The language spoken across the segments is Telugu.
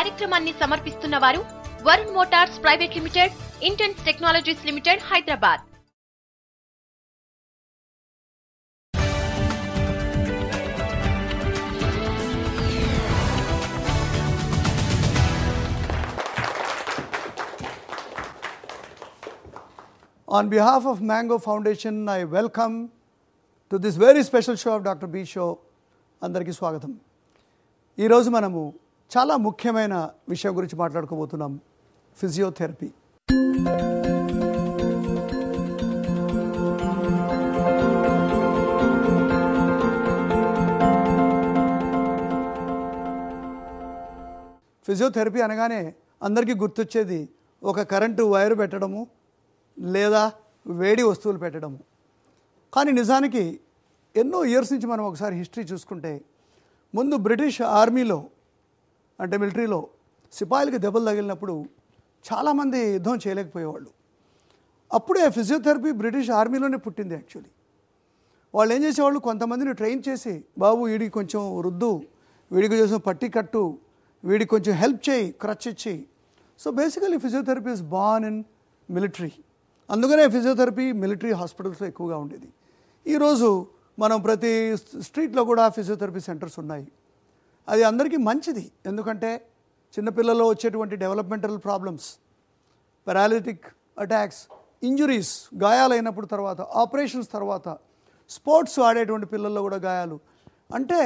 కార్యక్రమాన్ని సమర్పిస్తున్న వారు Varun Motors private limited, intense technologies limited, Hyderabad. On behalf of Mango Foundation, I welcome to this very special show of Dr. B Show. అందరికీ స్వాగతం. ఈరోజు మనము చాలా ముఖ్యమైన విషయం గురించి మాట్లాడుకోబోతున్నాం, ఫిజియోథెరపీ. ఫిజియోథెరపీ అనగానే అందరికీ గుర్తొచ్చేది ఒక కరెంటు వైరు పెట్టడము లేదా వేడి వస్తువులు పెట్టడము. కానీ నిజానికి ఎన్నో ఇయర్స్ నుంచి మనం ఒకసారి హిస్టరీ చూసుకుంటే, ముందు బ్రిటిష్ ఆర్మీలో అంటే మిలిటరీలో సిపాయిలకి దెబ్బలు తగిలినప్పుడు చాలామంది యుద్ధం చేయలేకపోయేవాళ్ళు. అప్పుడే ఫిజియోథెరపీ బ్రిటిష్ ఆర్మీలోనే పుట్టింది. యాక్చువల్లీ వాళ్ళు ఏం చేసేవాళ్ళు, కొంతమందిని ట్రైన్ చేసి, బాబు వీడికి కొంచెం రుద్దు, వీడికి కొంచెం పట్టి కట్టు, వీడికి కొంచెం హెల్ప్ చేయి, క్రచ్ ఇచ్చి. So basically physiotherapy is born in military. అందుకనే ఫిజియోథెరపీ మిలిటరీ హాస్పిటల్స్లో ఎక్కువగా ఉండేది. ఈరోజు మనం ప్రతి స్ట్రీట్లో కూడా ఫిజియోథెరపీ సెంటర్స్ ఉన్నాయి. అది అందరికీ మంచిది, ఎందుకంటే చిన్నపిల్లల్లో వచ్చేటువంటి developmental problems, paralytic attacks, injuries, గాయాలైనప్పుడు తర్వాత, ఆపరేషన్స్ తర్వాత, స్పోర్ట్స్ ఆడేటువంటి పిల్లల్లో కూడా గాయాలు, అంటే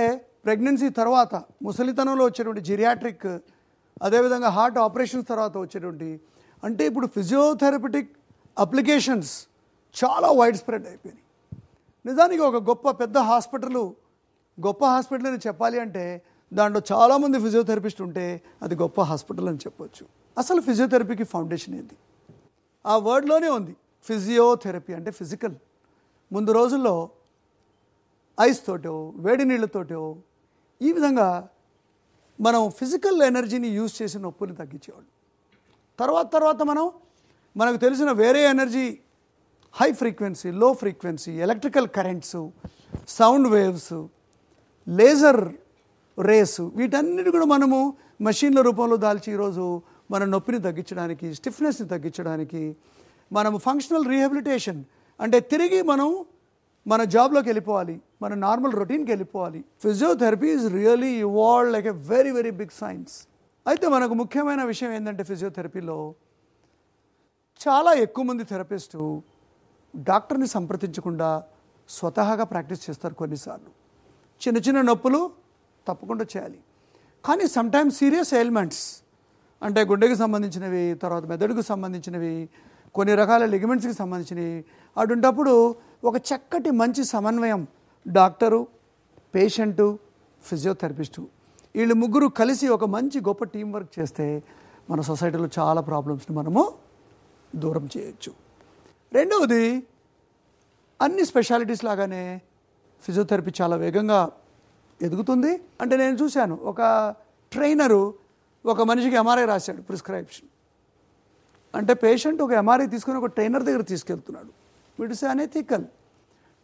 ప్రెగ్నెన్సీ తర్వాత, ముసలితనంలో వచ్చేటువంటి జిరియాట్రిక్, అదేవిధంగా హార్ట్ ఆపరేషన్స్ తర్వాత వచ్చేటువంటి, అంటే ఇప్పుడు ఫిజియోథెరపిటిక్ అప్లికేషన్స్ చాలా వైడ్ స్ప్రెడ్ అయిపోయినాయి. నిజానికి ఒక పెద్ద గొప్ప హాస్పిటల్ అని చెప్పాలి అంటే దాంట్లో చాలామంది ఫిజియోథెరపిస్ట్ ఉంటే అది గొప్ప హాస్పిటల్ అని చెప్పొచ్చు. అసలు ఫిజియోథెరపీకి ఫౌండేషన్ ఏంటి? ఆ వర్డ్లోనే ఉంది, ఫిజియోథెరపీ అంటే ఫిజికల్. ముందు రోజుల్లో ఐస్ తోటో వేడి నీళ్ళతోటో ఈ విధంగా మనం ఫిజికల్ ఎనర్జీని యూజ్ చేసి నొప్పుని తగ్గించేవాళ్ళు. తర్వాత మనకు తెలిసిన వేరే energy, high frequency, low frequency, electrical currents, sound waves, laser rays, వీటన్నిటి కూడా మనము మెషిన్ల రూపంలో దాల్చి ఈరోజు మన నొప్పిని తగ్గించడానికి, స్టిఫ్నెస్ని తగ్గించడానికి, మనము ఫంక్షనల్ రీహాబిలిటేషన్ అంటే తిరిగి మనం మన జాబ్లోకి వెళ్ళిపోవాలి, మన నార్మల్ రొటీన్కి వెళ్ళిపోవాలి. Physiotherapy is really evolved like a very very big science. అయితే మనకు ముఖ్యమైన విషయం ఏంటంటే, ఫిజియోథెరపీలో చాలా ఎక్కువ మంది థెరపిస్టు డాక్టర్ని సంప్రదించకుండా స్వతహాగా ప్రాక్టీస్ చేస్తారు. కొన్నిసార్లు చిన్న నొప్పులు తప్పకుండా చేయాలి, కానీ సమ్టైమ్స్ సీరియస్ ఎయిల్మెంట్స్ అంటే గుండెకి సంబంధించినవి, తర్వాత మెదడుకు సంబంధించినవి, కొన్ని రకాల లిగమెంట్స్కి సంబంధించినవి, అటువంటప్పుడు ఒక చక్కటి మంచి సమన్వయం డాక్టరు, పేషెంటు, ఫిజియోథెరపిస్టు, వీళ్ళు ముగ్గురు కలిసి ఒక మంచి గొప్ప టీం వర్క్ చేస్తే మన సొసైటీలో చాలా ప్రాబ్లమ్స్ని మనము దూరం చేయొచ్చు. రెండవది, అన్ని స్పెషాలిటీస్ లాగానే ఫిజియోథెరపీ చాలా వేగంగా ఎదుగుతుంది. అంటే నేను చూశాను, ఒక ట్రైనరు ఒక మనిషికి ఎంఆర్ఐ రాశాడు ప్రిస్క్రిప్షన్. అంటే పేషెంట్ ఒక ఎంఆర్ఐ తీసుకుని ఒక ట్రైనర్ దగ్గర తీసుకెళ్తున్నాడు. It's unethical.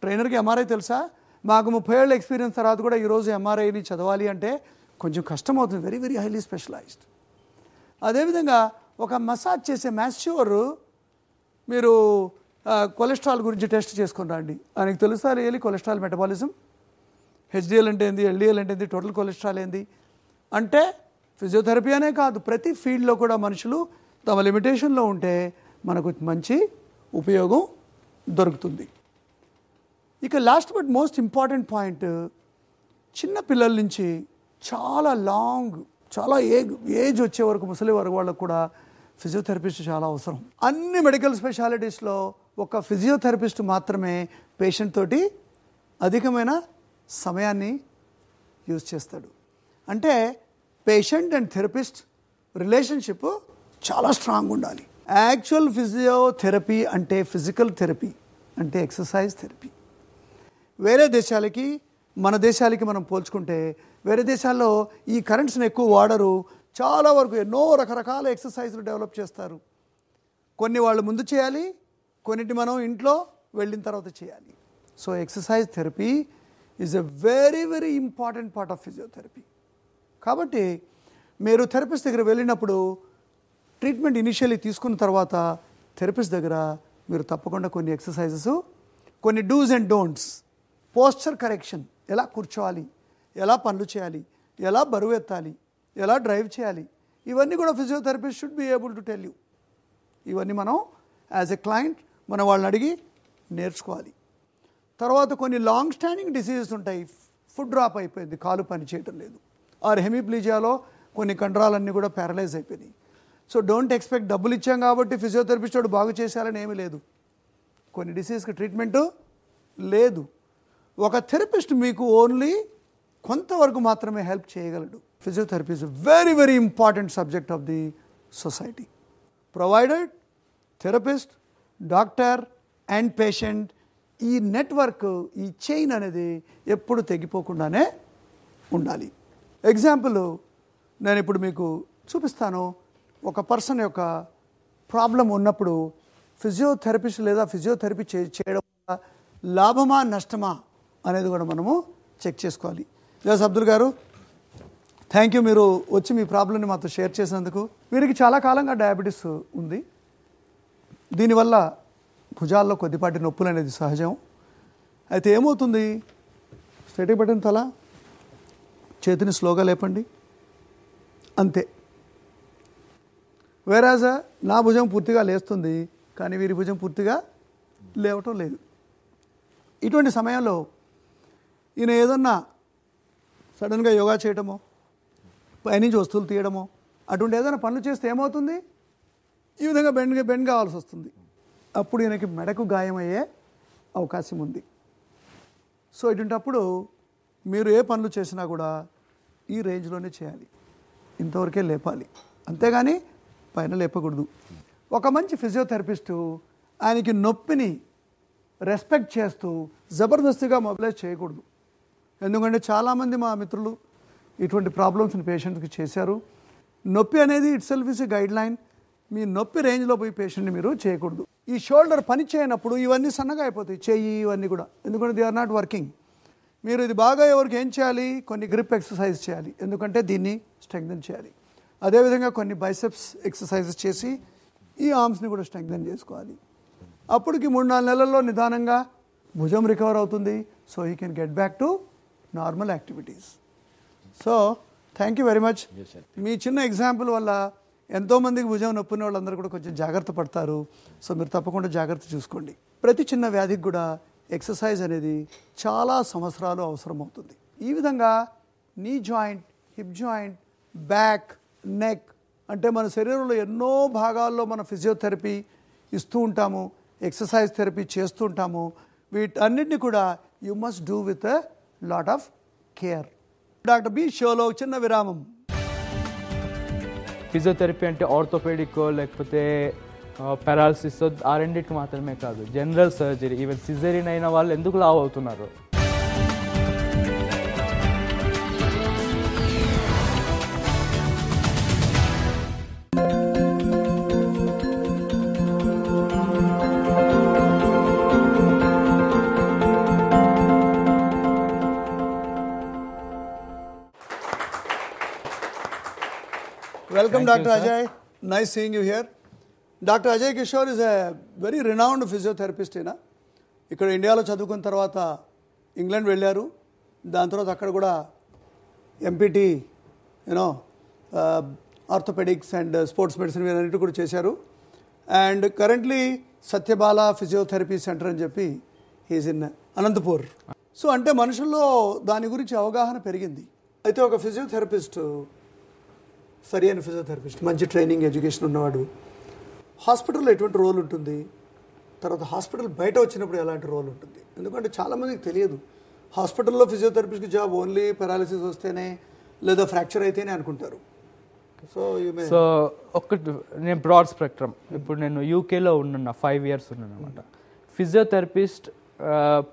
ట్రైనర్కి ఎంఆర్ఐ తెలుసా? మాకు 30 ఏళ్ళ ఎక్స్పీరియన్స్ తర్వాత కూడా ఈరోజు ఎంఆర్ఐని చదవాలి అంటే కొంచెం కష్టం అవుతుంది, వెరీ వెరీ హైలీ స్పెషలైజ్డ్. అదేవిధంగా ఒక మసాజ్ చేసే మ్యాస్యూర్, మీరు కొలెస్ట్రాల్ గురించి టెస్ట్ చేసుకుని రండి, ఆయనకు తెలుసా రియల్లీ కొలెస్ట్రాల్ మెటబాలిజం, హెచ్డిఎల్ అంటే ఏంది, ఎల్డిఎల్ అంటే ఏంది, టోటల్ కొలెస్ట్రాల్ ఏంది. అంటే ఫిజియోథెరపీ అనే కాదు, ప్రతి ఫీల్డ్లో కూడా మనుషులు తమ లిమిటేషన్లో ఉంటే మనకు మంచి ఉపయోగం దొరుకుతుంది. ఇక last but most important point, చిన్న పిల్లల నుంచి చాలా ఏజ్ వచ్చే వరకు, ముసలి వరకు వాళ్ళకు కూడా ఫిజియోథెరపిస్ట్ చాలా అవసరం. అన్ని మెడికల్ స్పెషాలిటీస్లో ఒక ఫిజియోథెరపిస్ట్ మాత్రమే పేషెంట్ తోటి అధికమైన సమయాన్ని యూజ్ చేస్తాడు. అంటే పేషెంట్ అండ్ థెరపిస్ట్ రిలేషన్షిప్ చాలా స్ట్రాంగ్ ఉండాలి. యాక్చువల్ ఫిజియోథెరపీ అంటే ఫిజికల్ థెరపీ, అంటే ఎక్సర్సైజ్ థెరపీ. వేరే దేశాలకి మన దేశాలకి మనం పోల్చుకుంటే, వేరే దేశాల్లో ఈ కరెంట్స్ని ఎక్కువ వాడరు, చాలా వరకు ఎన్నో రకరకాల ఎక్సర్సైజ్లు డెవలప్ చేస్తారు. కొన్ని వాళ్ళు ముందు చేయాలి, కొన్నిటి మనం ఇంట్లో వెళ్ళిన తర్వాత చేయాలి. So exercise therapy is a very very important part of physiotherapy. కాబట్టి మీరు థెరపిస్ట్ దగ్గర వెళ్ళినప్పుడు ట్రీట్మెంట్ ఇనిషియల్లీ తీసుకున్న తర్వాత థెరపిస్ట్ దగ్గర మీరు తప్పకుండా కొన్ని ఎక్సర్సైజెస్, కొన్ని dos and don'ts, posture correction, ఎలా కూర్చోవాలి, ఎలా పనులు చేయాలి, ఎలా బరువు ఎత్తాలి, ఎలా డ్రైవ్ చేయాలి, ఇవన్నీ కూడా physiotherapist should be able to tell you. ఇవన్నీ మనం యాజ్ ఎ క్లయింట్ మనం వాళ్ళని అడిగి నేర్చుకోవాలి. తర్వాత కొన్ని లాంగ్ స్టాండింగ్ డిసీజెస్ ఉంటాయి. ఫుడ్ డ్రాప్ అయిపోయింది, కాలు పని చేయటం లేదు, ఆర్ హెమిప్లీజియాలో కొన్ని కండరాలన్నీ కూడా ప్యారలైజ్ అయిపోయినాయి. సో డోంట్ ఎక్స్పెక్ట్ డబ్బులు ఇచ్చాం కాబట్టి ఫిజియోథెరపిస్ట్ వాడు బాగు చేసేయాలని ఏమీ లేదు. కొన్ని డిసీజ్కి ట్రీట్మెంటు లేదు. ఒక థెరపిస్ట్ మీకు ఓన్లీ కొంతవరకు మాత్రమే హెల్ప్ చేయగలడు. Physiotherapy is very very important subject of the society. Provided therapist, doctor and patient, ఈ నెట్వర్క్, ఈ చైన్ అనేది ఎప్పుడు తెగిపోకుండానే ఉండాలి. ఎగ్జాంపుల్ నేను ఇప్పుడు మీకు చూపిస్తాను. ఒక పర్సన్ యొక్క ప్రాబ్లం ఉన్నప్పుడు ఫిజియోథెరపిస్ట్ లేదా ఫిజియోథెరపీ చేయడం వల్ల లాభమా నష్టమా అనేది కూడా మనము చెక్ చేసుకోవాలి. జస్ అబ్దుల్ గారు, థ్యాంక్ యూ, మీరు వచ్చి మీ ప్రాబ్లమ్ని మాతో షేర్ చేసినందుకు. వీరికి చాలా కాలంగా డయాబెటీస్ ఉంది. దీనివల్ల భుజాల్లో కొద్దిపాటి నొప్పులు అనేది సహజం. అయితే ఏమవుతుంది, స్ట్రైట్గా పెట్టిన తల, చేతిని స్లోగా లేపండి, అంతే. వేరాజ్ నా భుజం పూర్తిగా లేస్తుంది, కానీ వీరి భుజం పూర్తిగా లేవటం లేదు. ఇటువంటి సమయంలో ఈయన ఏదన్నా సడన్గా యోగా చేయటమో, పైనుంచి వస్తువులు తీయడమో, అటువంటి ఏదైనా పనులు చేస్తే ఏమవుతుంది, ఈ విధంగా బెండ్ కావాల్సి వస్తుంది. అప్పుడు ఈయనకి మెడకు గాయమయ్యే అవకాశం ఉంది. సో ఇటువంటప్పుడు మీరు ఏ పనులు చేసినా కూడా ఈ రేంజ్లోనే చేయాలి, ఇంతవరకే లేపాలి, అంతేగాని పైన లేపకూడదు. ఒక మంచి ఫిజియోథెరపిస్టు ఆయనకి నొప్పిని రెస్పెక్ట్ చేస్తూ జబర్దస్తిగా మొబిలైజ్ చేయకూడదు. ఎందుకంటే చాలామంది మా మిత్రులు ఇటువంటి ప్రాబ్లమ్స్ని పేషెంట్కి చేశారు. నొప్పి అనేది itself is a guideline. మీ నొప్పి రేంజ్లో పోయి పేషెంట్ని మీరు చేయకూడదు. ఈ షోల్డర్ పని చేయనప్పుడు ఇవన్నీ సన్నగా అయిపోతాయి, చెయ్యి ఇవన్నీ కూడా, ఎందుకంటే దే ఆర్ నాట్ వర్కింగ్. మీరు ఇది బాగా ఎవరికి ఏం చేయాలి, కొన్ని గ్రిప్ ఎక్సర్సైజ్ చేయాలి, ఎందుకంటే దీన్ని స్ట్రెంగ్థెన్ చేయాలి. అదేవిధంగా కొన్ని బైసెప్స్ ఎక్సర్సైజెస్ చేసి ఈ ఆర్మ్స్ని కూడా స్ట్రెంగ్థెన్ చేసుకోవాలి. అప్పటికి 3-4 నెలల్లో నిదానంగా భుజం రికవర్ అవుతుంది. So he can get back to normal activities. So thank you very much. మీ చిన్న ఎగ్జాంపుల్ వల్ల ఎంతోమందికి భుజం నొప్పిన వాళ్ళందరూ కూడా కొంచెం జాగ్రత్త పడతారు. సో మీరు తప్పకుండా జాగ్రత్త చూసుకోండి. ప్రతి చిన్న వ్యాధికి కూడా ఎక్సర్సైజ్ అనేది చాలా సంవత్సరాలు అవసరం అవుతుంది. ఈ విధంగా knee joint, hip joint, back, neck, అంటే మన శరీరంలో ఎన్నో భాగాల్లో మన ఫిజియోథెరపీ ఇస్తూ ఉంటాము, ఎక్సర్సైజ్ థెరపీ చేస్తూ ఉంటాము. వీటన్నిటిని కూడా you must do with a lot of care. Doctor B షోలో చిన్న విరామం. ఫిజియోథెరపీ అంటే ఆర్థోపెడిక్ లేకపోతే పారాలసిస్ ఆ రెండింటికి మాత్రమే కాదు, జనరల్ సర్జరీ, ఈవెన్ సిజేరియన్ అయిన వాళ్ళు ఎందుకు లావు అవుతున్నారు. Welcome, Dr. Ajay. Nice seeing you here. Dr. Ajay Kishore is a very renowned physiotherapist. ఇక్కడ ఇండియాలో చదువుకున్న తర్వాత ఇంగ్లాండ్ వెళ్ళారు. దాని తర్వాత అక్కడ కూడా MPT orthopaedics and sports medicine వీరన్నిటి కూడా చేశారు. And currently Satyabala physiotherapy centre అని చెప్పి హీజ్ ఇన్ అనంతపూర్. సో అంటే మనుషుల్లో దాని గురించి అవగాహన పెరిగింది. అయితే ఒక ఫిజియోథెరపిస్ట్, సరి అయిన ఫిజియోథెరపిస్ట్, మంచి ట్రైనింగ్ ఎడ్యుకేషన్ ఉన్నవాడు హాస్పిటల్లో ఎటువంటి రోల్ ఉంటుంది, తర్వాత హాస్పిటల్ బయట వచ్చినప్పుడు ఎలాంటి రోల్ ఉంటుంది. ఎందుకంటే చాలామందికి తెలియదు హాస్పిటల్లో ఫిజియోథెరపిస్ట్కి జాబ్ ఓన్లీ పారాలిసిస్ వస్తేనే లేదా ఫ్రాక్చర్ అయితేనే అనుకుంటారు. సో ఒకటి నేను బ్రాడ్ స్పెక్ట్రమ్, ఇప్పుడు నేను యూకేలో ఉన్నాను, 5 years ఉన్నాను అనమాట. Physiotherapist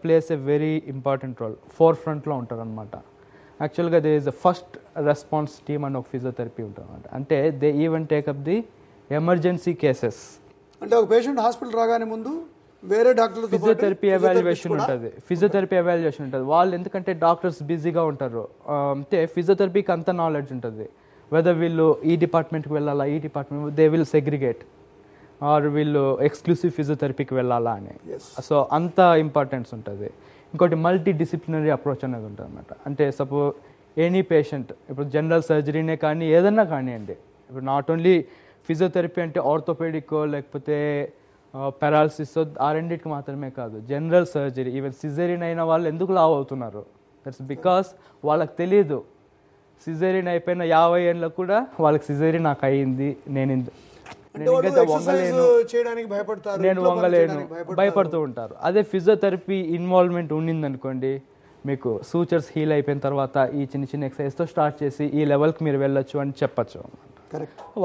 plays a very important role, ఫోర్ ఫ్రంట్లో ఉంటారు అనమాట. యాక్చువల్గా they is the first response team అని ఒక ఫిజియోథెరపీ ఉంటుంది అనమాట. అంటే they even take up the emergency cases. అంటే ఒక పేషెంట్ హాస్పిటల్ రాగానే ముందు వేరే డాక్టర్ ఫిజియోథెరపీ ఎవాల్యుయేషన్ ఉంటుంది, ఫిజియోథెరపీ ఎవాల్యుయేషన్ ఉంటుంది. వాళ్ళు ఎందుకంటే డాక్టర్స్ బిజీగా ఉంటారు, అంటే ఫిజియోథెరపీకి అంత నాలెడ్జ్ ఉంటుంది. వెదర్ వీళ్ళు ఈ డిపార్ట్మెంట్కి వెళ్ళాలా, ఈ department they will segregate, or వీళ్ళు ఎక్స్క్లూసివ్ ఫిజియోథెరపీకి వెళ్ళాలా అని. సో అంత ఇంపార్టెన్స్ ఉంటుంది. ఇంకోటి మల్టీ డిసిప్లినరీ అప్రోచ్ అనేది ఉంటుంది అనమాట. అంటే సపోజ్ ఎనీ పేషెంట్, ఇప్పుడు జనరల్ సర్జరీనే కానీ ఏదన్నా కానివ్వండి, ఇప్పుడు నాట్ ఓన్లీ ఫిజియోథెరపీ అంటే ఆర్థోపెడికో లేకపోతే పారాలసిస్ ఆ రెండింటికి మాత్రమే కాదు, జనరల్ సర్జరీ ఈవెన్ సిజేరియన్ అయిన వాళ్ళు ఎందుకు లావ్ అవుతున్నారు, దట్స్ బికాస్ వాళ్ళకి తెలియదు. సిజేరియన్ అయిపోయిన 50 ఏళ్ళకు కూడా వాళ్ళకి సిజేరియన్ నాకు అయ్యింది, నేను వంగలేను భయపడుతూ ఉంటారు. అదే ఫిజియోథెరపీ ఇన్వాల్వ్మెంట్ ఉండిందనుకోండి, మీకు సూచర్స్ హీల్ అయిపోయిన తర్వాత ఈ చిన్న చిన్న ఎక్సర్సైజ్తో స్టార్ట్ చేసి ఈ లెవెల్కి మీరు వెళ్ళొచ్చు అని చెప్పచ్చు.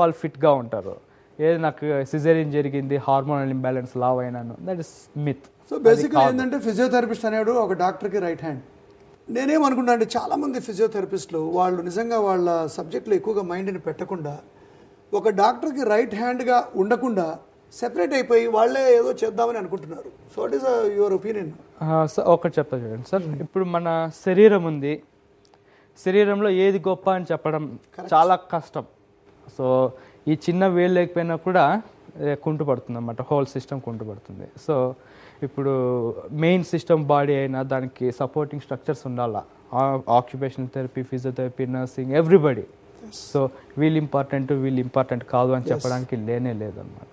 వాళ్ళు ఫిట్గా ఉంటారు. ఏది నాకు సిజేరియన్ జరిగింది, హార్మోనల్ ఇంబ్యాలెన్స్ లావ్ అయినాను, దట్ ఇస్ మిత్. సో బేసిక్గా ఏంటంటే ఫిజియోథెరపిస్ట్ అనేవాడు ఒక డాక్టర్కి రైట్ హ్యాండ్. నేనేమనుకుంటా అంటే చాలామంది ఫిజియోథెరపిస్టులు వాళ్ళు నిజంగా వాళ్ళ సబ్జెక్టులో ఎక్కువగా మైండ్ని పెట్టకుండా ఒక డాక్టర్కి రైట్ హ్యాండ్గా ఉండకుండా సెపరేట్ అయిపోయి వాళ్ళే ఏదో చేద్దామని అనుకుంటున్నారు. So what is your opinion? ఒకటి చెప్తా చూడండి సార్, ఇప్పుడు మన శరీరం ఉంది, శరీరంలో ఏది గొప్ప అని చెప్పడం చాలా కష్టం. సో ఈ చిన్న వేలు లేకపోయినా కూడా కుంటుపడుతుంది అన్నమాట, హోల్ సిస్టమ్ కుంటుపడుతుంది. సో ఇప్పుడు మెయిన్ సిస్టమ్ బాడీ అయినా దానికి సపోర్టింగ్ స్ట్రక్చర్స్ ఉండాలా, occupational therapy, physiotherapy, nursing, everybody. So వీళ్ళు ఇంపార్టెంట్ కాదు అని చెప్పడానికి లేదన్నమాట.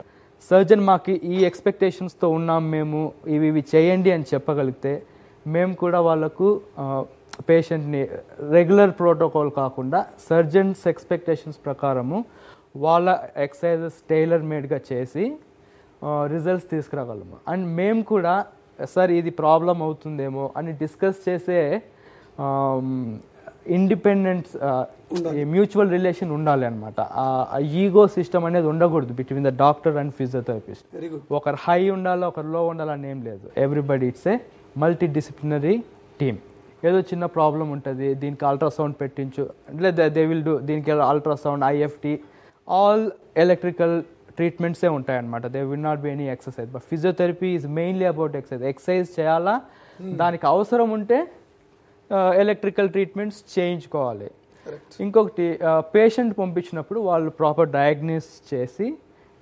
సర్జన్ మాకు ఈ ఎక్స్పెక్టేషన్స్తో ఉన్నాం, మేము ఇవి చేయండి అని చెప్పగలిగితే మేము కూడా వాళ్ళకు పేషెంట్ని రెగ్యులర్ ప్రోటోకాల్ కాకుండా సర్జన్స్ ఎక్స్పెక్టేషన్స్ ప్రకారము వాళ్ళ ఎక్సర్సైజెస్ టైలర్ మేడ్గా చేసి రిజల్ట్స్ తీసుకురాగలము. అండ్ మేము కూడా సార్ ఇది ప్రాబ్లం అవుతుందేమో అని డిస్కస్ చేసే ఇండిపెండెన్స్, మ్యూచువల్ రిలేషన్ ఉండాలి అనమాట. ఈగో సిస్టమ్ అనేది ఉండకూడదు between the doctor and physiotherapist. ఒకరు హై ఉండాలి, ఒకరు లో ఉండాలి అని ఏం లేదు. Everybody it's a multi disciplinary team. ఏదో చిన్న ప్రాబ్లం ఉంటుంది, దీనికి అల్ట్రాసౌండ్ పెట్టించు, లేదా దే విల్ డూ, దీనికి అల్ట్రాసౌండ్, ఐఎఫ్టీ, ఆల్ ఎలక్ట్రికల్ ట్రీట్మెంట్సే ఉంటాయన్నమాట. They will not be any exercise. But physiotherapy is mainly about exercise చేయాలా, దానికి అవసరం ఉంటే ఎలక్ట్రికల్ ట్రీట్మెంట్స్ చేయించుకోవాలి. ఇంకొకటి పేషెంట్ పంపించినప్పుడు వాళ్ళు ప్రాపర్ డయాగ్నోస్ చేసి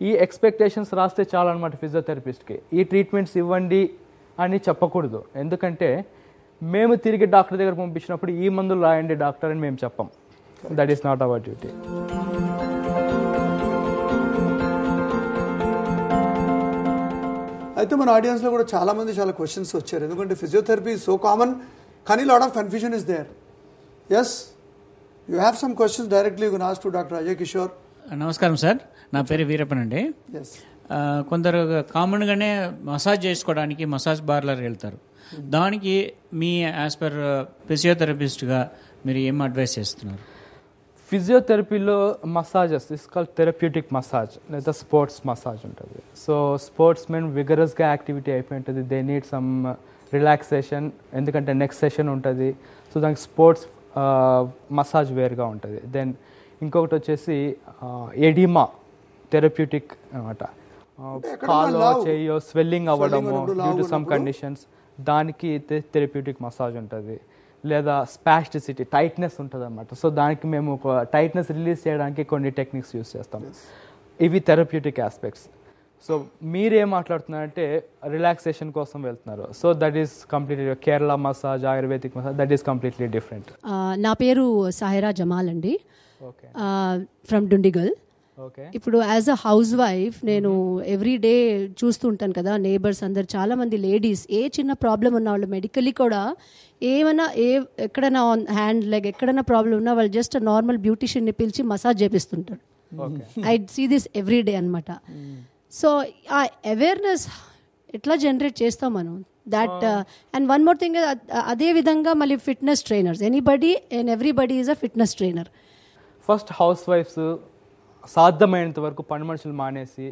ఈ ఎక్స్పెక్టేషన్స్ రాస్తే చాలన్నమాట ఫిజియోథెరపిస్ట్కి. ఈ ట్రీట్మెంట్స్ ఇవ్వండి అని చెప్పకూడదు, ఎందుకంటే మేము తిరిగి డాక్టర్ దగ్గర పంపించినప్పుడు ఈ మందులు రాయండి డాక్టర్ అని మేము చెప్పం. That is not our duty. అయితే మన ఆడియన్స్లో కూడా చాలామంది చాలా క్వశ్చన్స్ వచ్చారు, ఎందుకంటే ఫిజియోథెరపీ సో కామన్ కానీ lot of confusion is there. Yes, you have some questions directly you can ask to doctor Ajay Kishore. నమస్కారం సార్, నా పేరు వీరప్పన్ అండి. కొందరు కామన్గానే మసాజ్ చేసుకోవడానికి మసాజ్ పార్లర్ వెళ్తారు. దానికి మీ యాజ్ పర్ ఫిజియోథెరపిస్ట్గా మీరు ఏం అడ్వైస్ చేస్తున్నారు? ఫిజియోథెరపీలో massages is called therapeutic massage లేదా స్పోర్ట్స్ మసాజ్ ఉంటుంది. సో స్పోర్ట్స్ మెన్ విగరస్గా యాక్టివిటీ అయిపోయి ఉంటుంది, దే నీడ్ సమ్ రిలాక్సేషన్, ఎందుకంటే నెక్స్ట్ సెషన్ ఉంటుంది. సో దానికి స్పోర్ట్స్ మసాజ్ వేరుగా ఉంటుంది. దెన్ ఇంకొకటి వచ్చేసి ఎడిమా థెరప్యూటిక్ అనమాట, కాలో చెయ్యో స్వెల్లింగ్ అవ్వడము డ్యూ టు సమ్ కండిషన్స్, దానికి థెరప్యూటిక్ మసాజ్ ఉంటుంది. లేదా స్పాస్టిసిటీ, టైట్నెస్ ఉంటుంది అన్నమాట. సో దానికి మేము ఒక టైట్నెస్ రిలీజ్ చేయడానికి కొన్ని టెక్నిక్స్ యూస్ చేస్తాం. ఇవి థెరప్యూటిక్ ఆస్పెక్ట్స్. సో మీరేం మాట్లాడుతున్నారంటే రిలాక్సేషన్ కోసం వెళ్తున్నారు. So that is completely Kerala massage, ayurvedic massage, that is completely different. నా పేరు సాహిరా జమాల్ అండి, ఫ్రమ్ డుండిగల్. ఇప్పుడు యాజ్ అ హౌస్ వైఫ్ నేను ఎవ్రీ డే చూస్తూ ఉంటాను కదా, నేబర్స్ అందరు చాలా మంది లేడీస్ ఏ చిన్న ప్రాబ్లం ఉన్న వాళ్ళు మెడికలీ కూడా ఏమైనా ఎక్కడైనా హ్యాండ్ లెగ్ ఎక్కడైనా ప్రాబ్లం ఉన్నా వాళ్ళు జస్ట్ నార్మల్ బ్యూటిషియన్ని పిలిచి మసాజ్ చేపిస్తుంటారు. I see this every day అనమాట. సో ఆ అవేర్నెస్ ఎట్లా జనరేట్ చేస్తాం మనం that? And one more thing, అదే విధంగా మళ్ళీ fitness trainers, anybody and everybody is a fitness trainer. First హౌస్ వైఫ్స్ సాధ్యమైనంత వరకు పని మనుషులు మానేసి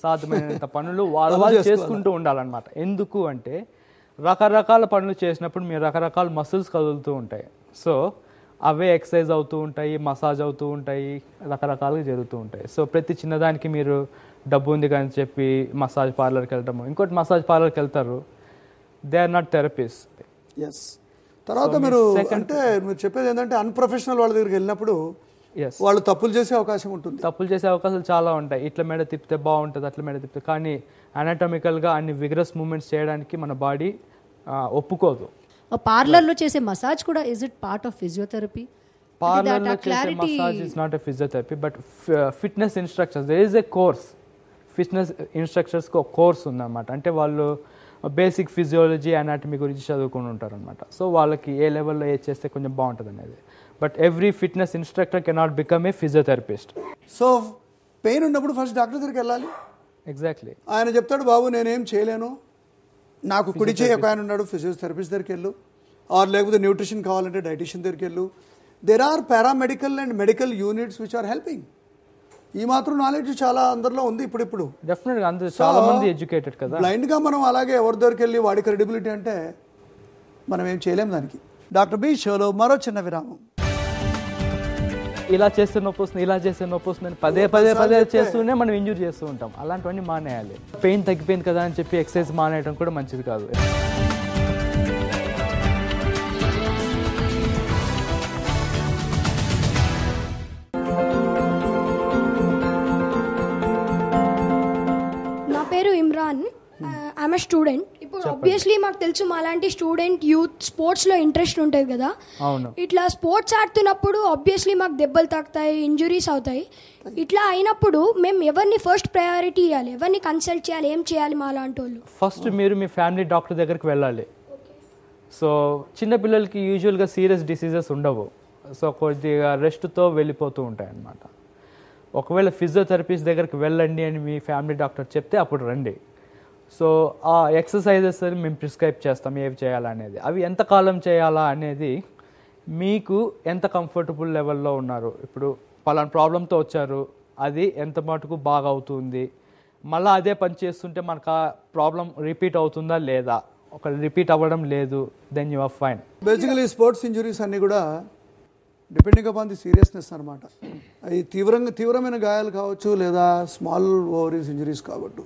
సాధ్యమైనంత పనులు వాళ్ళు చేసుకుంటూ ఉండాలన్నమాట. ఎందుకు అంటే రకరకాల పనులు చేసినప్పుడు మీరు రకరకాల మసిల్స్ కదులుతూ ఉంటాయి. సో అవే ఎక్సర్సైజ్ అవుతూ ఉంటాయి, మసాజ్ అవుతూ ఉంటాయి, రకరకాలుగా జరుగుతూ ఉంటాయి. సో ప్రతి చిన్నదానికి మీరు డబ్బు ఉంది కానీ చెప్పి మసాజ్ పార్లర్కి వెళ్ళటము, ఇంకోటి మసాజ్ పార్లర్కి వెళ్తారు, they are not therapist. Yes. తర్వాత మీరు అంటే మీరు చెప్పేది ఏంటంటే అన్ప్రొఫెషనల్ వాళ్ళ దగ్గరికి వెళ్ళినప్పుడు ఎస్, వాళ్ళు తప్పులు చేసే అవకాశం ఉంటుంది. తప్పులు చేసే అవకాశాలు చాలా ఉంటాయి. ఇట్లా మెడ తిప్పితే బాగుంటుంది, అట్లా మెడ తిప్పితే, కానీ అనాటమికల్గా అన్ని విగరస్ మూమెంట్స్ చేయడానికి మన బాడీ ఒప్పుకోదు. పార్లర్లో చేసే మసాజ్ కూడా is it part of physiotherapy? పార్లర్లో చేసే massage is not a physiotherapy, but fitness instructors, there is a course. Fitness ఇన్స్ట్రక్టర్స్కి ఒక కోర్స్ ఉందన్నమాట. అంటే వాళ్ళు బేసిక్ ఫిజియాలజీ, అనాటమీ గురించి చదువుకుని ఉంటారనమాట. సో వాళ్ళకి ఏ లెవెల్లో ఏది చేస్తే కొంచెం బాగుంటుంది అనేది. But every fitness instructor cannot become a physiotherapist. So pain ఉన్నప్పుడు ఫస్ట్ డాక్టర్ దగ్గరికి వెళ్ళాలి. ఎగ్జాక్ట్లీ. ఆయన చెప్తాడు, బాబు నేనేం చేయలేను, నాకు కుడి చేయి ఒక ఆయన ఉన్నాడు, ఫిజియోథెరపిస్ట్ దగ్గరికి వెళ్ళు, ఆర్ లేకపోతే న్యూట్రిషన్ కావాలంటే డైటీషియన్ దగ్గరికి వెళ్ళు. There are paramedical and medical units which are helping. ఈ మాత్రం నాలెడ్జ్ చాలా అందరిలో ఉంది ఇప్పుడు. డెఫినెట్గా అందరూ చాలా మంది ఎడ్యుకేటెడ్ కదా. బ్లైండ్గా మనం అలాగే ఎవరి దగ్గరికి వెళ్ళి వాడి క్రెడిబిలిటీ అంటే మనం ఏం చేయలేము దానికి. డాక్టర్ బి షోలో మరో చిన్న విరామం. ఇలా చేస్తే నొప్పి వస్తుంది, ఇలా చేస్తే నొప్పి వస్తుందని పదే చేస్తూనే మనం ఇంజూర్ చేస్తూ ఉంటాం. అలాంటివన్నీ మానేయాలి. పెయిన్ తగ్గిపోయింది కదా అని చెప్పి ఎక్సర్సైజ్ మానేయడం కూడా మంచిది కాదు. నా పేరు ఇమ్రాన్, ఐఎమ్ స్టూడెంట్. ఇప్పుడు ఆబ్వియస్లీ మాకు తెలుసు మాలాంటి స్టూడెంట్ యూత్ స్పోర్ట్స్లో ఇంట్రెస్ట్ ఉంటుంది కదా. అవును. ఇట్లా స్పోర్ట్స్ ఆడుతున్నప్పుడు ఆబ్వియస్లీ మాకు దెబ్బలు తాకుతాయి, ఇంజురీస్ అవుతాయి. ఇట్లా అయినప్పుడు మేము ఎవరిని ఫస్ట్ ప్రయారిటీ ఇవ్వాలి, ఎవరిని కన్సల్ట్ చేయాలి, ఏం చేయాలి మా లాంటి వాళ్ళు? ఫస్ట్ మీరు మీ ఫ్యామిలీ డాక్టర్ దగ్గరికి వెళ్ళాలి. సో చిన్నపిల్లలకి యూజువల్గా సీరియస్ డిసీజెస్ ఉండవు. సో కొద్దిగా రెస్ట్తో వెళ్ళిపోతూ ఉంటాయి అన్నమాట. ఒకవేళ ఫిజియోథెరపిస్ట్ దగ్గరికి వెళ్ళండి అని మీ ఫ్యామిలీ డాక్టర్ చెప్తే అప్పుడు రండి. సో ఆ ఎక్సర్సైజెస్ మేము ప్రిస్క్రైబ్ చేస్తాం ఏవి చేయాలనేది. అవి ఎంతకాలం చేయాలా అనేది మీకు ఎంత కంఫర్టబుల్ లెవెల్లో ఉన్నారు. ఇప్పుడు పలానా ప్రాబ్లంతో వచ్చారు, అది ఎంత మటుకు బాగా అవుతుంది, మళ్ళీ అదే పని చేస్తుంటే మనకు ఆ ప్రాబ్లం రిపీట్ అవుతుందా లేదా. ఒక రిపీట్ అవ్వడం లేదు, then you are fine. Basically sports injuries అన్నీ కూడా డిపెండింగ్ అపాన్ ది సీరియస్నెస్ అనమాట. అవి తీవ్రమైన గాయాలు కావచ్చు, లేదా స్మాల్ ఓవరీస్ ఇంజురీస్ కావచ్చు.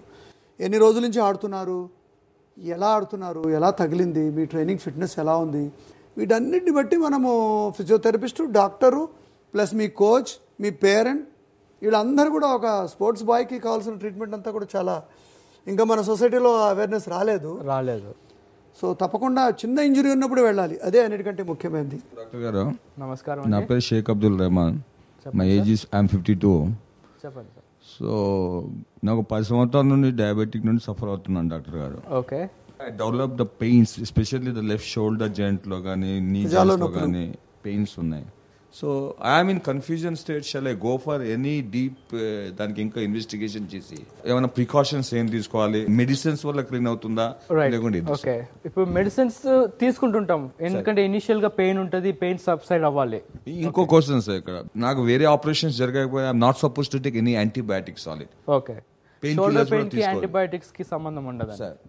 ఎన్ని రోజుల నుంచి ఆడుతున్నారు, ఎలా తగిలింది, మీ ట్రైనింగ్ ఫిట్నెస్ ఎలా ఉంది, వీటన్నిటిని బట్టి మనము ఫిజియోథెరపిస్టు, డాక్టరు ప్లస్ మీ కోచ్, మీ పేరెంట్, వీళ్ళందరూ కూడా ఒక స్పోర్ట్స్ బాయ్కి కావాల్సిన ట్రీట్మెంట్ అంతా కూడా చాలా ఇంకా మన సొసైటీలో అవేర్నెస్ రాలేదు. సో తప్పకుండా చిన్న ఇంజరీ ఉన్నప్పుడు వెళ్ళాలి, అదే అన్నిటికంటే ముఖ్యమైనది. డాక్టర్ గారు నమస్కారం. నా పేరు Shaik Abdul Rehman. My age is I'm 52. చెప్పండి. సో నాకు 10 సంవత్సరాల నుండి డయాబెటిక్ నుండి సఫర్ అవుతున్నాను డాక్టర్ గారు. Okay. I develop the pains, especially the left shoulder joint లో కానీ, నీ జాయింట్ లో కానీ పెయిన్స్ ఉన్నాయి. So I'm in confusion state. Shall I go for any deep దానికి ఇంకా ఇన్వెస్టిగేషన్ చేసి ఏమైనా ప్రికాషన్స్ ఏం తీసుకోవాలి, మెడిసిన్స్ వల్ల క్లీన్ అవుతుందా లేకుంటే? ఓకే, ఇప్పుడు మెడిసిన్స్ తీసుకుంటుంటాం ఎందుకంటే ఇనిషియల్ గా పెయిన్ ఉంటుంది, పెయిన్ సబ్సైడ్ అవ్వాలి. ఇంకో క్వశ్చన్ సార్, ఇక్కడ నాకు వేరే ఆపరేషన్స్ జరగకపోయి I'm not suppose to take any antibiotics solid. Okay. Shoulder pain కి యాంటీబయాటిక్స్ కి సంబంధం ఉండదు సార్.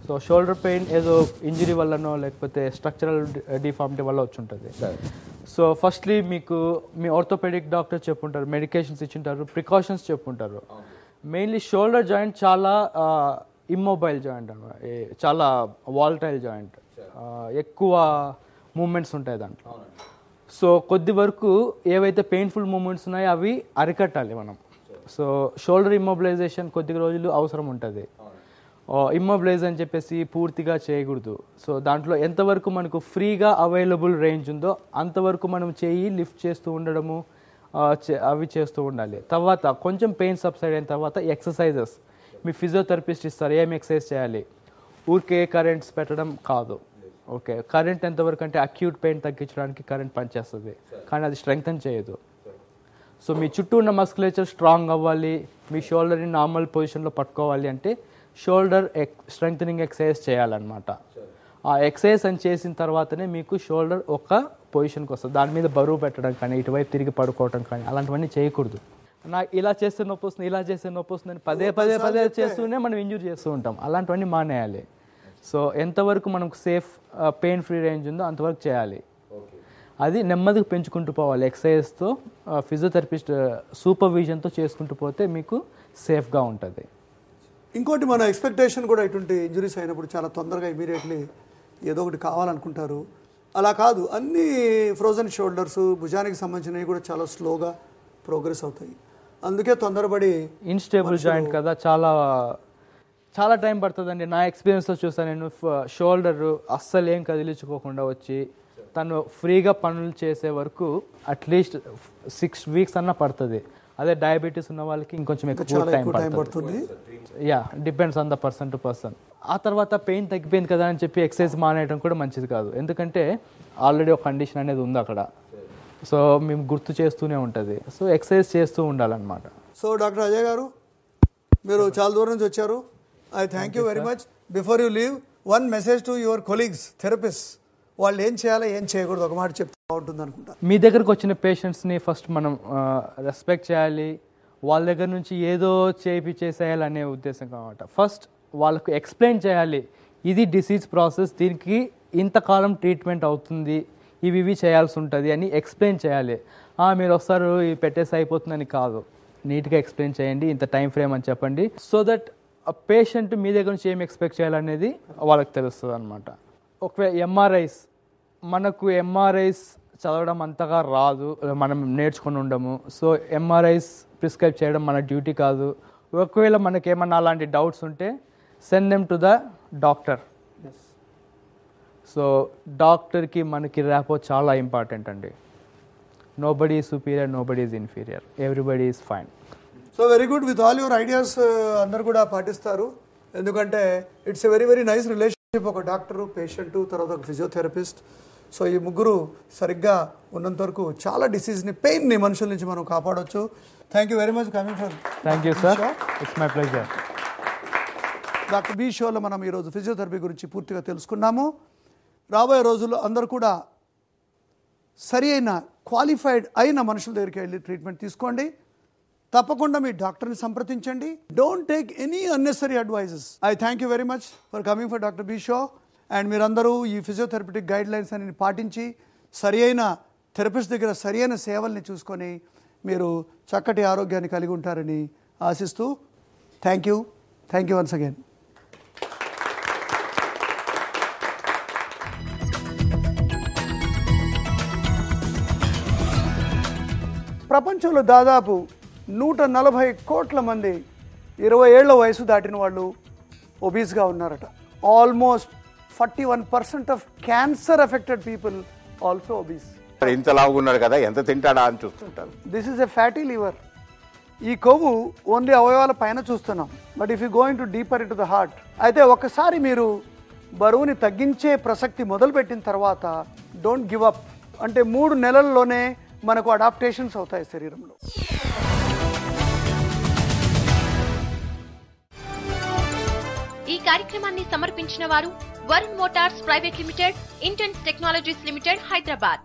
సో షోల్డర్ పెయిన్ ఏదో ఇంజరీ వల్లనో లేకపోతే స్ట్రక్చరల్ డిఫార్మిటీ వల్ల వచ్చి ఉంటుంది. సో ఫస్ట్లీ మీకు మీ ఆర్థోపెడిక్ డాక్టర్ చెప్పుంటారు, మెడికేషన్స్ ఇచ్చింటారు, ప్రికాషన్స్ చెప్పుంటారు. మెయిన్లీ షోల్డర్ జాయింట్ చాలా ఇమ్మొబైల్ జాయింట్ అన్నమాట, చాలా వాల్టైల్ జాయింట్, ఎక్కువ మూమెంట్స్ ఉంటాయి దాంట్లో. సో కొద్ది వరకు ఏవైతే పెయిన్ఫుల్ మూమెంట్స్ ఉన్నాయో అవి అరికట్టాలి మనం. సో షోల్డర్ ఇమ్మొబిలైజేషన్ కొద్ది రోజులు అవసరం ఉంటుంది. ఇమ్మొబిలైజ్ అని చెప్పేసి పూర్తిగా చేయకూడదు. సో దాంట్లో ఎంతవరకు మనకు ఫ్రీగా అవైలబుల్ రేంజ్ ఉందో అంతవరకు మనం చేయి లిఫ్ట్ చేస్తూ ఉండడము, అవి చేస్తూ ఉండాలి. తర్వాత కొంచెం పెయిన్ సబ్సైడ్ అయిన తర్వాత ఎక్సర్సైజెస్ మీ ఫిజియోథెరపిస్ట్ ఇస్తారు, ఏం ఎక్సర్సైజ్ చేయాలి. ఊరికే కరెంట్స్ పెట్టడం కాదు. ఓకే, కరెంట్ ఎంతవరకు అంటే అక్యూట్ పెయిన్ తగ్గించడానికి కరెంట్ పనిచేస్తుంది, కానీ అది స్ట్రెంగ్తన్ చేయదు. సో మీ చుట్టూ ఉన్న మస్కులేచర్ స్ట్రాంగ్ అవ్వాలి, మీ షోల్డర్ని నార్మల్ పొజిషన్లో పట్టుకోవాలి అంటే షోల్డర్ స్ట్రెంగ్తనింగ్ ఎక్సర్సైజ్ చేయాలన్నమాట. ఆ ఎక్సర్సైజ్ అని చేసిన తర్వాతనే మీకు షోల్డర్ ఒక పొజిషన్కి వస్తుంది. దాని మీద బరువు పెట్టడం కానీ, ఇటువైపు తిరిగి పడుకోవడం కానీ అలాంటివన్నీ చేయకూడదు. నాకు ఇలా చేస్తే నొప్పి వస్తుంది, ఇలా చేస్తే నొప్పి వస్తుందని పదే చేస్తూనే మనం ఇంజూర్ చేస్తూ ఉంటాం. అలాంటివన్నీ మానేయాలి. సో ఎంతవరకు మనకు సేఫ్ పెయిన్ ఫ్రీ రేంజ్ ఉందో అంతవరకు చేయాలి. అది నెమ్మదిగా పెంచుకుంటూ పోవాలి. ఎక్సర్సైజ్తో, ఫిజియోథెరపిస్ట్ సూపర్విజన్తో చేసుకుంటూ పోతే మీకు సేఫ్గా ఉంటుంది. ఇంకోటి మన ఎక్స్పెక్టేషన్ కూడా ఇటువంటి ఇంజురీస్ అయినప్పుడు చాలా తొందరగా ఇమీడియట్లీ ఏదో ఒకటి కావాలనుకుంటారు. అలా కాదు, అన్ని ఫ్రోజన్ షోల్డర్స్, భుజానికి సంబంధించినవి కూడా చాలా స్లోగా ప్రోగ్రెస్ అవుతాయి. అందుకే తొందరపడి ఇన్స్టేబుల్ జాయింట్ కదా, చాలా చాలా టైం పడుతుందండి. నా ఎక్స్పీరియన్స్లో చూసాను నేను. షోల్డర్ అస్సలు ఏం కదిలించుకోకుండా వచ్చి తను ఫ్రీగా పనులు చేసే వరకు అట్లీస్ట్ 6 weeks అన్నా పడుతుంది. అదే డయాబెటీస్ ఉన్న వాళ్ళకి ఇంకొంచెం ఎక్కువ టైం పడుతుంది. Yeah, depends on the person to person. ఆ తర్వాత పెయిన్ తగ్గిపోయింది కదా అని చెప్పి ఎక్సర్సైజ్ మానేయడం కూడా మంచిది కాదు, ఎందుకంటే ఆల్రెడీ ఒక కండిషన్ అనేది ఉంది అక్కడ. సో మేము గుర్తు చేస్తూనే ఉంటుంది. సో ఎక్సర్సైజ్ చేస్తూ ఉండాలన్నమాట. సో డాక్టర్ అజయ్ గారు, మీరు చాలా దూరం నుంచి వచ్చారు. I thank you very much. Before you leave, one message to your colleagues therapist. వాళ్ళు ఏం చేయాలో ఏం చేయకూడదు ఒక మాట చెప్తే బాగుంటుంది అనుకుంటా. మీ దగ్గరకు వచ్చిన పేషెంట్స్ని ఫస్ట్ మనం రెస్పెక్ట్ చేయాలి. వాళ్ళ దగ్గర నుంచి ఏదో చేసేయాలనే ఉద్దేశం కావట. ఫస్ట్ వాళ్ళకు ఎక్స్ప్లెయిన్ చేయాలి, ఇది డిసీజ్ ప్రాసెస్, దీనికి ఇంతకాలం ట్రీట్మెంట్ అవుతుంది, ఇవి చేయాల్సి ఉంటుంది అని ఎక్స్ప్లెయిన్ చేయాలి. మీరు వస్తారు ఇవి పెట్టేసి అయిపోతుందని కాదు, నీట్గా ఎక్స్ప్లెయిన్ చేయండి, ఇంత టైం ఫ్రేమ్ అని చెప్పండి. సో దట్ ఆ పేషెంట్ మీ దగ్గర నుంచి ఏం ఎక్స్పెక్ట్ చేయాలనేది వాళ్ళకి తెలుస్తుంది అనమాట. ఒకవేళ మనకు ఎంఆర్ఐస్ చదవడం అంతగా రాదు, మనం నేర్చుకుని ఉండము. సో ఎంఆర్ఐస్ ప్రిస్క్రైబ్ చేయడం మన డ్యూటీ కాదు. ఒకవేళ మనకేమన్నా అలాంటి డౌట్స్ ఉంటే send them to the doctor. So డాక్టర్కి మనకి ర్యాపో చాలా ఇంపార్టెంట్ అండి. Nobody is superior, nobody is inferior, everybody is fine. So very good. With all your ideas అందరు కూడా పాటిస్తారు, ఎందుకంటే it's a very very nice relationship. ఒక డాక్టరు, పేషెంటు, తర్వాత ఒక ఫిజియోథెరపిస్ట్. సో ఈ ముగ్గురు సరిగ్గా ఉన్నంత వరకు చాలా డిసీజ్ని, పెయిన్ని మనుషుల నుంచి మనం కాపాడవచ్చు. Thank you very much coming from. Thank you sir, it's my pleasure. Doctor B షోలో మనం ఈరోజు ఫిజియోథెరపీ గురించి పూర్తిగా తెలుసుకున్నాము. రాబోయే రోజుల్లో అందరూ కూడా సరి అయిన క్వాలిఫైడ్ అయిన మనుషుల దగ్గరికి వెళ్ళి ట్రీట్మెంట్ తీసుకోండి. తప్పకుండా మీ డాక్టర్ని సంప్రదించండి. Don't take any unnecessary advices. I thank you very much for coming for doctor B show. And మీరందరూ ఈ ఫిజియోథెరపిటిక్ గైడ్ లైన్స్ అని పాటించి సరి అయిన థెరపిస్ట్ దగ్గర సరి అయిన సేవల్ని చూసుకొని మీరు చక్కటి ఆరోగ్యాన్ని కలిగి ఉంటారని ఆశిస్తూ థ్యాంక్ యూ వన్స్ అగైన్. ప్రపంచంలో దాదాపు 140 కోట్ల మంది 20 ఏళ్ల వయసు దాటిన వాళ్ళు ఒబీస్గా ఉన్నారట. Almost 41% of cancer affected people also obese. ఇంతలాగా ఉన్నాడు కదా, ఎంత తింటాడా అని చూస్తుంటారు. This is a fatty liver. ఈ కొవ్వు ఓన్లీ అవయవాల పైన చూస్తున్నాం, but if you going to deeper into the heart, అయితే ఒక్కసారి మీరు బరువుని తగ్గించే ప్రసక్తి మొదలుపెట్టిన తర్వాత డోంట్ గివ్ అప్. అంటే 3 నెలల్లోనే మనకు అడాప్టేషన్స్ అవుతాయి శరీరంలో. ఈ కార్యక్రమాన్ని సమర్పించిన వారు Varun Motors private limited, intense technologies limited, Hyderabad.